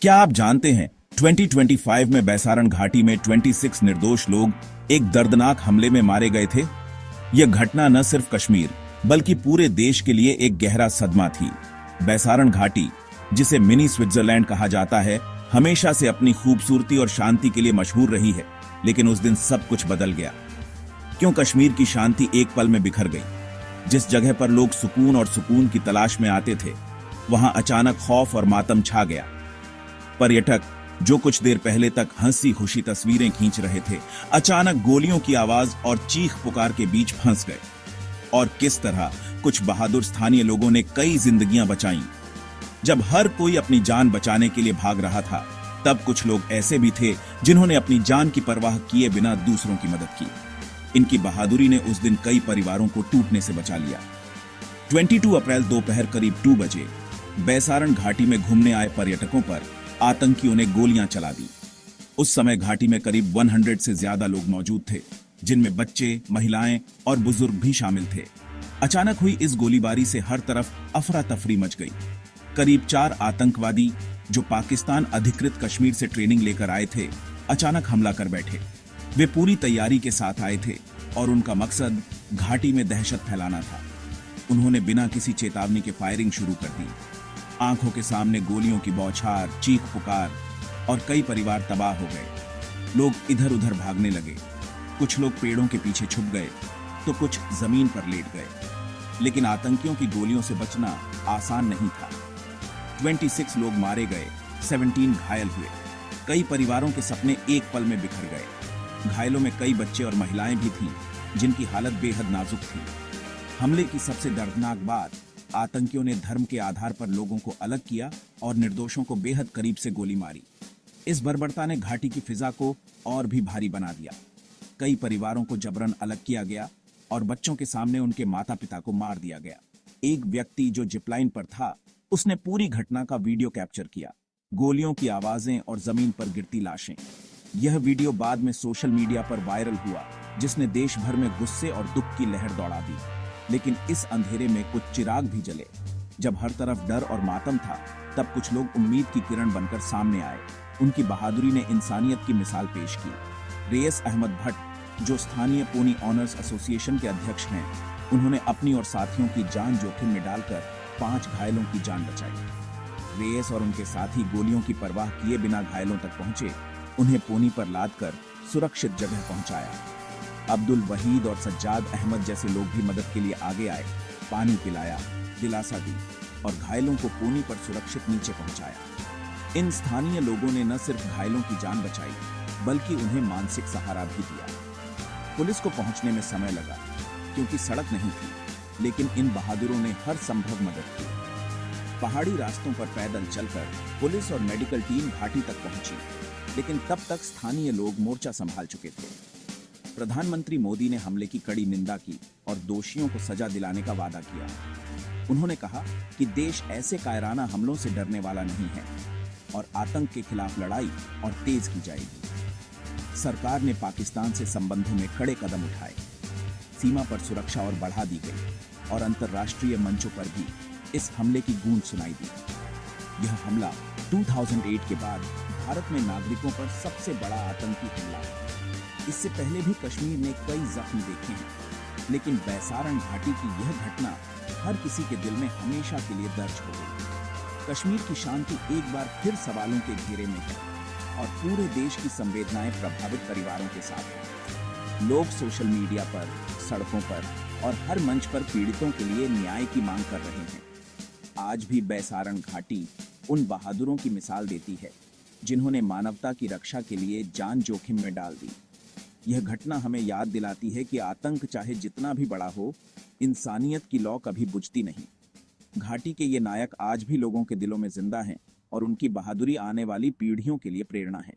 क्या आप जानते हैं 2025 में बैसारण घाटी में 26 निर्दोष लोग एक दर्दनाक हमले में मारे गए थे। यह घटना न सिर्फ कश्मीर बल्कि पूरे देश के लिए एक गहरा सदमा थी। बैसारण घाटी, जिसे मिनी स्विट्जरलैंड कहा जाता है, हमेशा से अपनी खूबसूरती और शांति के लिए मशहूर रही है, लेकिन उस दिन सब कुछ बदल गया। क्यों कश्मीर की शांति एक पल में बिखर गई। जिस जगह पर लोग सुकून और सुकून की तलाश में आते थे, वहां अचानक खौफ और मातम छा गया। पर्यटक जो कुछ देर पहले तक हंसी खुशी तस्वीरें खींच रहे थे, अचानक गोलियों की आवाज और चीख पुकार के बीच फंस गए। और किस तरह कुछ बहादुर स्थानीय लोगों ने कई जिंदगियां बचाईं। जब हर कोई अपनी जान बचाने के लिए भाग रहा था, तब कुछ लोग ऐसे भी थे जिन्होंने अपनी जान की परवाह किए बिना दूसरों की मदद की। इनकी बहादुरी ने उस दिन कई परिवारों को टूटने से बचा लिया। 22 अप्रैल दोपहर करीब 2 बजे बैसारण घाटी में घूमने आए पर्यटकों पर आतंकियों ने गोलियां चला दी। उस समय घाटी में करीब 100 से ज्यादा लोग मौजूद थे, जिनमें बच्चे, महिलाएं और बुजुर्ग भी शामिल थे। अचानक हुई इस गोलीबारी से हर तरफ अफरा तफरी मच गई। करीब 4 आतंकवादी जो पाकिस्तान अधिकृत कश्मीर से ट्रेनिंग लेकर आए थे, अचानक हमला कर बैठे। वे पूरी तैयारी के साथ आए थे और उनका मकसद घाटी में दहशत फैलाना था। उन्होंने बिना किसी चेतावनी के फायरिंग शुरू कर दी। आंखों के सामने गोलियों की बौछार, चीख पुकार और कई परिवार तबाह हो गए। लोग इधर उधर भागने लगे। कुछ लोग पेड़ों के पीछे छुप गए तो कुछ जमीन पर लेट गए। लेकिन आतंकियों की गोलियों से बचना आसान नहीं था। 26 लोग मारे गए, 17 घायल हुए। कई परिवारों के सपने एक पल में बिखर गए। घायलों में कई बच्चे और महिलाएं भी थीं, जिनकी हालत बेहद नाजुक थी। हमले की सबसे दर्दनाक बात, आतंकियों ने धर्म के आधार पर लोगों को अलग किया और निर्दोषों को बेहद करीब से गोली मारी। इस बर्बरता ने घाटी की फिजा को और भी भारी बना दिया। कई परिवारों को जबरन अलग किया गया और बच्चों के सामने उनके माता पिता को मार दिया गया। एक व्यक्ति जो जिपलाइन पर था, उसने पूरी घटना का वीडियो कैप्चर किया। गोलियों की आवाजें और जमीन पर गिरती लाशें। यह वीडियो बाद में सोशल मीडिया पर वायरल हुआ, जिसने देश भर में गुस्से और दुख की लहर दौड़ा दी। लेकिन इस अंधेरे में कुछ चिराग भी जले। जब हर तरफ डर और मातम था, तब कुछ लोग उम्मीद की किरण बनकर सामने आए। उनकी बहादुरी ने इंसानियत की मिसाल पेश की। रेयस अहमद भट्ट, जो स्थानीय पोनी ऑनर्स एसोसिएशन के अध्यक्ष हैं, उन्होंने अपनी और साथियों की जान जोखिम में डालकर 5 घायलों की जान बचाई। रेयस और उनके साथी गोलियों की परवाह किए बिना घायलों तक पहुंचे, उन्हें पोनी पर लादकर सुरक्षित जगह पहुंचाया। अब्दुल वहीद और सज्जाद अहमद जैसे लोग भी मदद के लिए आगे आए, पानी पिलाया, दिलासा दी और घायलों को पोनी पर सुरक्षित नीचे पहुंचाया। इन स्थानीय लोगों ने न सिर्फ घायलों की जान बचाई, बल्कि उन्हें मानसिक सहारा भी दिया। पुलिस को पहुंचने में समय लगा, क्योंकि सड़क नहीं थी, लेकिन इन बहादुरों ने हर संभव मदद की। पहाड़ी रास्तों पर पैदल चलकर पुलिस और मेडिकल टीम घाटी तक पहुंची, लेकिन तब तक स्थानीय लोग मोर्चा संभाल चुके थे। प्रधानमंत्री मोदी ने हमले की कड़ी निंदा की और दोषियों को सजा दिलाने का वादा किया। उन्होंने कहा कि देश ऐसे कायराना हमलों से डरने वाला नहीं है और आतंक के खिलाफ लड़ाई और तेज की जाएगी। सरकार ने पाकिस्तान से संबंधों में कड़े कदम उठाए। सीमा पर सुरक्षा और बढ़ा दी गई और अंतर्राष्ट्रीय मंचों पर भी इस हमले की गूंज सुनाई दी। यह हमला 2008 के बाद भारत में नागरिकों पर सबसे बड़ा आतंकी हमला है। इससे पहले भी कश्मीर ने कई जख्म देखे हैं, लेकिन बैसारण घाटी की यह घटना हर किसी के दिल में हमेशा के लिए दर्ज हो गई। कश्मीर की शांति एक बार फिर सवालों के घेरे में है और पूरे देश की संवेदनाएं प्रभावित परिवारों के साथ हैं। लोग सोशल मीडिया पर, सड़कों पर और हर मंच पर पीड़ितों के लिए न्याय की मांग कर रहे हैं। आज भी बैसारण घाटी उन बहादुरों की मिसाल देती है, जिन्होंने मानवता की रक्षा के लिए जान जोखिम में डाल दी। यह घटना हमें याद दिलाती है कि आतंक चाहे जितना भी बड़ा हो, इंसानियत की लौ कभी बुझती नहीं। घाटी के ये नायक आज भी लोगों के दिलों में जिंदा हैं और उनकी बहादुरी आने वाली पीढ़ियों के लिए प्रेरणा है।